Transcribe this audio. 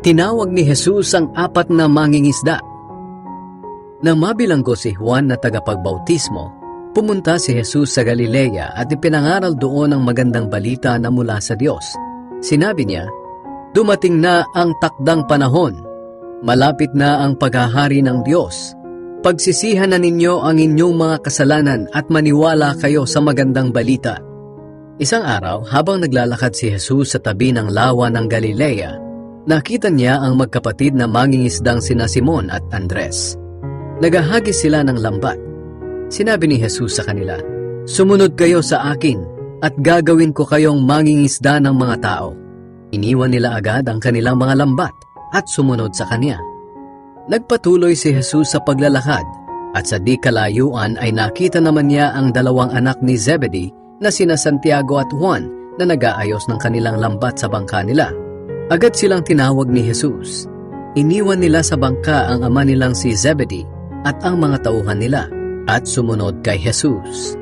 Tinawag ni Jesus ang 4 na mangingisda. Nang mabilanggo si Juan na tagapagbautismo, pumunta si Jesus sa Galilea at ipinangaral doon ang magandang balita na mula sa Diyos. Sinabi niya, "Dumating na ang takdang panahon. Malapit na ang paghahari ng Diyos. Pagsisihan na ninyo ang inyong mga kasalanan at maniwala kayo sa magandang balita." Isang araw, habang naglalakad si Jesus sa tabi ng lawa ng Galilea, nakita niya ang magkapatid na mangingisdang sina Simon at Andres. Nagahagis sila ng lambat. Sinabi ni Jesus sa kanila, "Sumunod kayo sa akin at gagawin ko kayong mangingisda ng mga tao." Iniwan nila agad ang kanilang mga lambat at sumunod sa kanya. Nagpatuloy si Jesus sa paglalakad at sa di kalayuan ay nakita naman niya ang 2 anak ni Zebedee na sina Santiago at Juan na nag-aayos ng kanilang lambat sa bangka nila. Agad silang tinawag ni Jesus. Iniwan nila sa bangka ang ama nilang si Zebedee at ang mga tauhan nila at sumunod kay Jesus.